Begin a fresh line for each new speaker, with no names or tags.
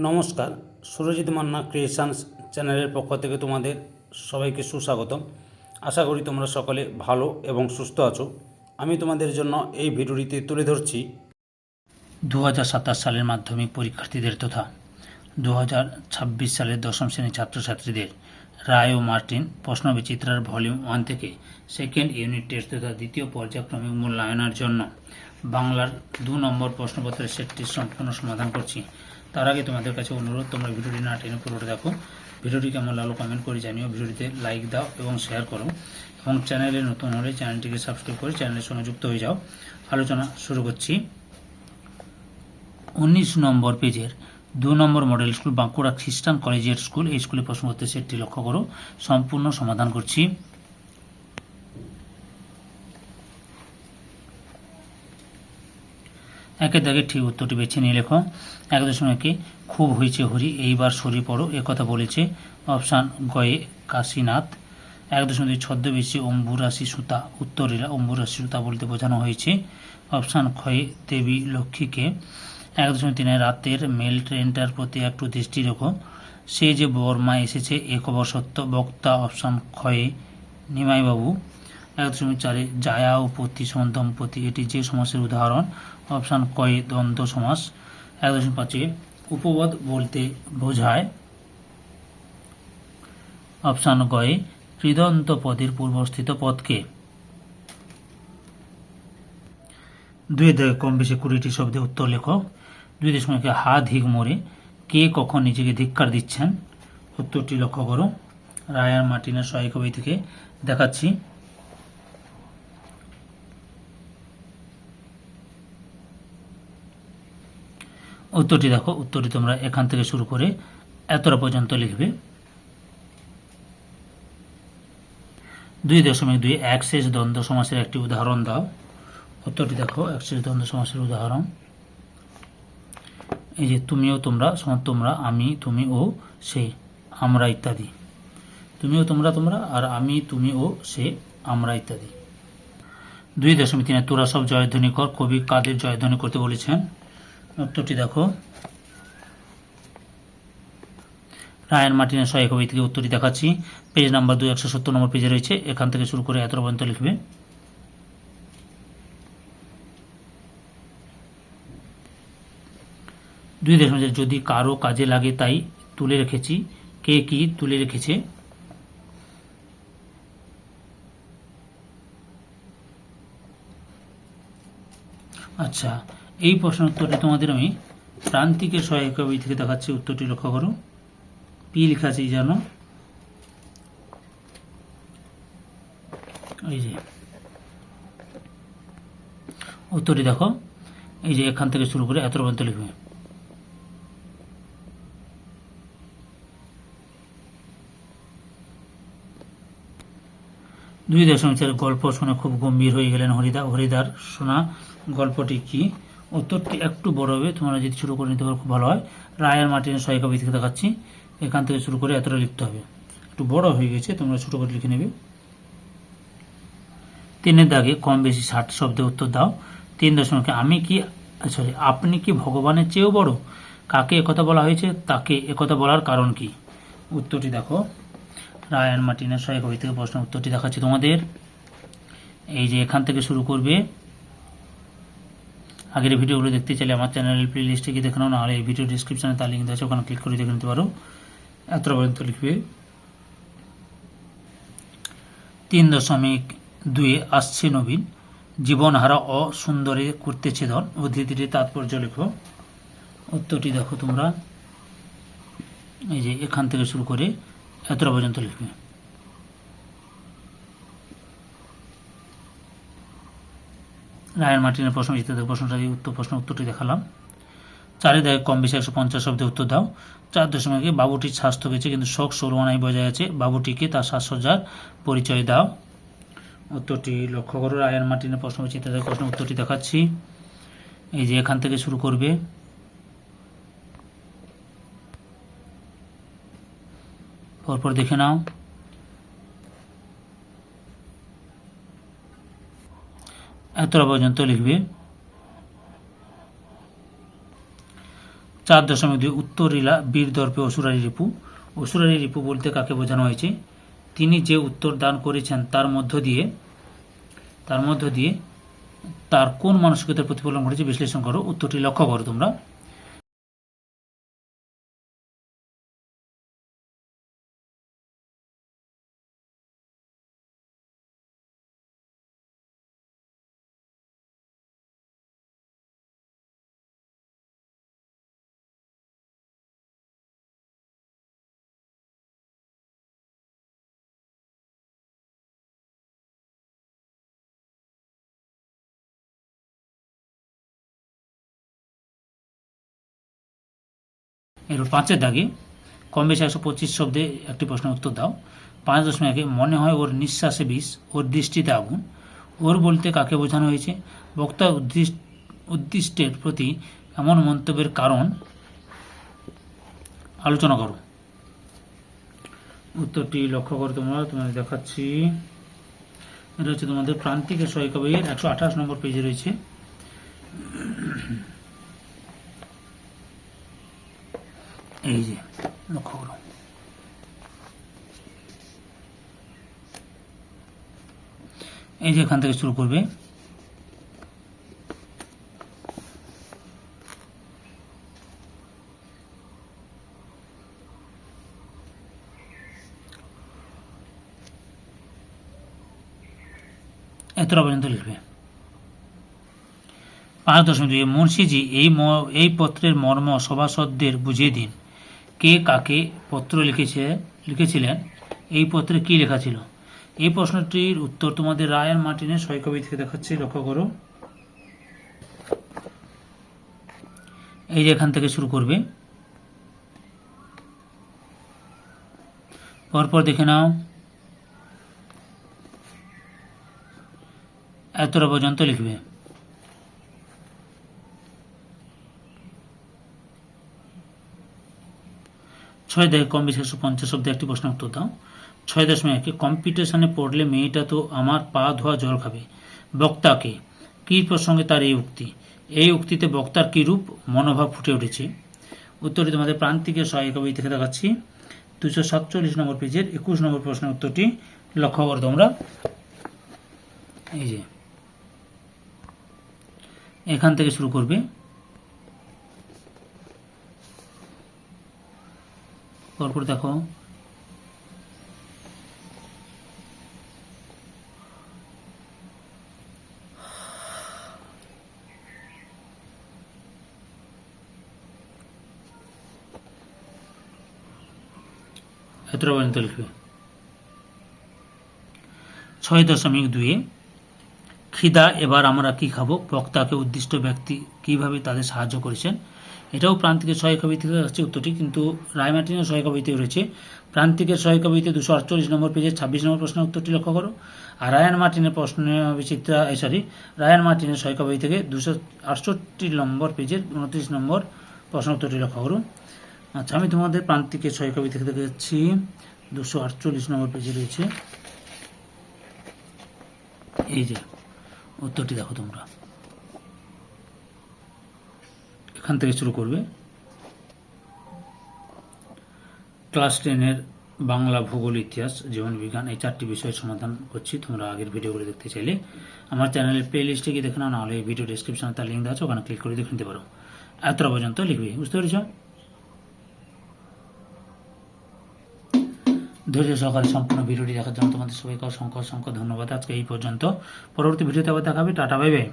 নমস্কার, সুরজিৎ মান্না ক্রিয়েশনস চ্যানেলের পক্ষ থেকে তোমাদের সবাইকে সুস্বাগতম। আশা করি তোমরা সকলে ভালো এবং সুস্থ আছো। আমি তোমাদের জন্য এই ভিডিওটিতে তুলে ধরছি
2027 সালের মাধ্যমিক পরীক্ষার্থীদের তথা 2026 সালের দশম শ্রেণীর ছাত্রছাত্রীদের রায় ও মার্টিন প্রশ্নবিচিত্রার ভলিউম 1 থেকে সেকেন্ড ইউনিট টেস্ট তথা দ্বিতীয় পর্যায়ক্রমিক মূল্যায়নের জন্য বাংলার 2 নম্বর প্রশ্নপত্রের সেটটির সম্পূর্ণ সমাধান করছি। তার আগে তোমাদের কাছে অনুরোধ, তোমরা ভিডিওটি না টেনে পুরোটা দেখো। ভিডিওটি কেমন লাগলো কমেন্ট করে জানিও, ভিডিওটিতে লাইক দাও এবং শেয়ার করো, এবং চ্যানেলে নতুন হলে চ্যানেলটিকে সাবস্ক্রাইব করে চ্যানেলের সঙ্গে যুক্ত হয়ে যাও। আলোচনা শুরু করছি। 19 নম্বর পেজের 2 নম্বর মডেল স্কুল বাঁকুড়া খ্রিস্টান কলেজিয়েট স্কুল, এই স্কুলের প্রশ্নপত্রের সেটটি লক্ষ্য করো, সম্পূর্ণ সমাধান করছি। একের দাগে ঠিক উত্তরটি বেছে নিয়ে লেখো। 1.1 খুব হয়েছে হরি এইবার সরি পড়ো একথা বলেছে অপশান গয়ে কাশীনাথ। 1.2 ছদ্মবেশী অম্বুরাশি সুতা উত্তরীরা অম্বুরাশি সুতা বলতে বোঝানো হয়েছে অপশান ক্ষয়ে দেবী লক্ষ্মীকে। 1.3 রাতের মেল ট্রেনটার প্রতি একটু দৃষ্টি রেখো, সে যে বর্মা এসেছে এ খবর সত্য, বক্তা অপশান ক্ষয়ে নিমাইবাবু। 1.4 জায়া ও পতি সমান দম্পতি, এটি যে সমাসের উদাহরণ অপশান কয়ে দ্বন্দ্ব সমাস। 1.5 উপপদ বলতে বোঝায় অপশান গয়ে কৃদন্ত পদের পূর্বস্থিত পদকে। 2 থেকে কম বেশি 20টি শব্দে উত্তর লেখো। 2.1 হা ধিক মোড়ে কে কখন নিজেকে ধিক্কার দিচ্ছেন, উত্তরটি লক্ষ্য করো। রায় আর মার্টিনের সহায়িকা বই থেকে দেখাচ্ছি। উত্তরটি দেখো, উত্তরটি তোমরা এখান থেকে শুরু করে এতটা পর্যন্ত লিখবে। 2.2 একশেষ দ্বন্দ্ব সমাসের একটি উদাহরণ দাও, উত্তরটি দেখো একশেষ দ্বন্দ্ব সমাসের উদাহরণ এই যে তুমিও তোমরা সমান তোমরা, আমি তুমি ও সে আমরা ইত্যাদি। তুমিও তোমরা তোমরা আর আমি তুমি ও সে আমরা ইত্যাদি। 2.3 তোরা সব জয়ধ্বনি কর, কবি কাদের জয়ধ্বনি করতে বলেছেন, উত্তরটি দেখো রায়ান মার্টিনের সহায়িকা বই থেকে উত্তরটি দেখাচ্ছি। পেজ নাম্বার 170 নম্বর পেজে রয়েছে, এখান থেকে শুরু করে এতটা পর্যন্ত লিখবে। 2.4 যদি কারো কাজে লাগে তাই তুলে রেখেছি, কে কি তুলে রেখেছে, আচ্ছা এই প্রশ্নের উত্তরটি তোমাদের আমি প্রান্তিকের সহায়িকা বই থেকে দেখাচ্ছি, উত্তরটি লক্ষ্য করো। পি লেখা আছে জানো, এই যে উত্তরটি দেখো, এই যে এখান থেকে শুরু করে এত পর্যন্ত লিখবে। দুই দশমিকের গল্প শুনে খুব গম্ভীর হয়ে গেলেন হরিদা। হরিদার শোনা গল্পটি কি, উত্তরটি একটু বড় হবে, তোমরা যদি শুরু করে নিতে পারো খুব ভালো হয়। রায় আর মার্টিনের সহায়িকা বই থেকে দেখাচ্ছি, এখান থেকে শুরু করে এতটা লিখতে হবে, একটু বড় হয়ে গেছে, তোমরা ছোট করে লিখে নেবে। 3 দাগে কম বেশি 60 শব্দে উত্তর দাও। 3.1 আমি কি সরি আপনি কি ভগবানের চেয়েও বড়, কাকে একথা বলা হয়েছে, তাকে একথা বলার কারণ কি, উত্তরটি দেখো রায়ান মার্টিনের সহায়িকা বই থেকে প্রশ্ন উত্তরটি দেখাচ্ছি তোমাদের। এই যে এখান থেকে শুরু করবে। আগের ভিডিওগুলো দেখতে চাইলে আমার চ্যানেলের প্লে লিস্টে গিয়ে দেখে নাও, নাহলে এই ভিডিও ডিসক্রিপশনে তার লিঙ্ক আছে, ওখানে ক্লিক করে দেখে নিতে পারো। এতটা পর্যন্ত লিখবে। 3.2 আসছে নবীন জীবনহারা অসুন্দরে করতেছে ধন, উদ্ধৃতিটির তাৎপর্য লেখো, উত্তরটি দেখো তোমরা এই যে এখান থেকে শুরু করে এতটা পর্যন্ত লিখবে। রায়ান মার্টিনের প্রশ্ন প্রশ্নটাই উত্তরটি দেখালাম। 4 দাগে কম বেশি 150 শব্দে উত্তর দাও। 4.1 বাবুটির স্বাস্থ্য গেছে কিন্তু শখ সরমানায় বজায় আছে, বাবুটিকে তার সাজসজ্জার পরিচয় দাও, উত্তরটি লক্ষ্য করো। রায়ান মার্টিনের প্রশ্ন উত্তরটি দেখাচ্ছি, এই যে এখান থেকে শুরু করবে। পরপর দেখে নাও। এতটা পর্যন্ত লিখবে। 4.2 উত্তরীলা বীর দর্পে অসুরারি রিপু। অসুরারি রিপু বলতে কাকে বোঝানো হয়েছে? তিনি যে উত্তর দান করেছেন তার মধ্য দিয়ে তার কোন মানসিকতার প্রতিফলন ঘটেছে বিশ্লেষণ করো। উত্তরটি লক্ষ্য করো তোমরা। এরপর 5-এর দাগে কম বেশি 125 শব্দে একটি প্রশ্নের উত্তর দাও। 5.1 মনে হয় ওর নিঃশ্বাসে বিষ, ওর দৃষ্টিতে আগুন। ওর বলতে কাকে বোঝানো হয়েছে? বক্তা উদ্দিষ্টের প্রতি এমন মন্তব্যের কারণ আলোচনা করো। উত্তরটি লক্ষ্য করো তোমরা, তোমাদের দেখাচ্ছি। এটা হচ্ছে তোমাদের প্রান্তিকের সহায়িকা বইয়ের 128 নম্বর পেজে রয়েছে। এই যে লক্ষ্য করো, এই যে এখান থেকে শুরু করবে। এতটা পর্যন্ত লিখবে। 5.2 মুন্সিজি এই পত্রের মর্ম সভাসদদের বুঝিয়ে দিন। কে কাকে পত্র লিখেছিলেন? এই পত্রে কি লেখা ছিল? এই প্রশ্নটির উত্তর তোমাদের রায়ান মার্টিনের সহায়িকা থেকে দেখাচ্ছি, লক্ষ্য করো। এই যে এখান থেকে শুরু করবে, পরপর দেখে নাও, এতটা পর্যন্ত লিখবে। ছয় দেখে কম বেশি 150 শব্দে একটি প্রশ্ন উত্তর দাও। 6.1 কম্পিটিশনে পড়লে মেয়েটা তো আমার পা ধোয়া জল খাবে। বক্তাকে কি প্রসঙ্গে তার এই উক্তি? এই উক্তিতে বক্তার কি রূপ মনোভাব ফুটে উঠেছে? উত্তরটি তোমাদের প্রান্তিকের সহায়িকা বই থেকে দেখাচ্ছি, 247 নম্বর পেজের 21 নম্বর প্রশ্নের উত্তরটি লক্ষ্য করো তোমরা। এই যে এখান থেকে শুরু করবে, পরপর দেখো। এতটা পর্যন্ত লিখবে। 6.2 খিদা, এবার আমরা কি খাবো? বক্তাকে উদ্দিষ্ট ব্যক্তি কিভাবে তাদের সাহায্য করেছেন? এটাও প্রান্তিকের সহায়িকা বই থেকে আসছে উত্তরটি, কিন্তু রায়মার্টিনের সহায়িকা বইতে রয়েছে। প্রান্তিকের সহায়িকা বইতে 248 নম্বর পেজে 26 নম্বর প্রশ্নের উত্তরটি লক্ষ্য করো। আর রায়ান মার্টিনের রায়ান মার্টিনের সহায়িকা বই থেকে 268 নম্বর পেজের 29 নম্বর প্রশ্ন উত্তরটি লক্ষ্য করো। আচ্ছা, আমি তোমাদের প্রান্তিকের সহায়িকা বই থেকে দেখাচ্ছি, 248 নম্বর পেজে রয়েছে। এই যে উত্তরটি দেখো তোমরা, এখান থেকে শুরু করবে। ক্লাস 10-এর বাংলা, ভূগোল, ইতিহাস, জীবন বিজ্ঞান এই 4টি বিষয়ের সমাধান করছি। তোমরা আগের ভিডিওগুলো দেখতে চাইলে আমার চ্যানেলের প্লে লিস্টে গিয়ে দেখে নাও, নাহলে এই ভিডিও ডেসক্রিপশনে তার লিঙ্ক দেওয়া আছে, ওখানে ক্লিক করে দেখে নিতে পারো। এতটা পর্যন্ত লিখবে, বুঝতে পেরেছ? ধৈর্য সহকারে সম্পূর্ণ ভিডিওটি দেখার জন্য তোমাদের সবাইকে অসংখ্য ধন্যবাদ। আজকে এই পর্যন্ত, পরবর্তী ভিডিওতে আবার দেখাবে। Tata, bye bye.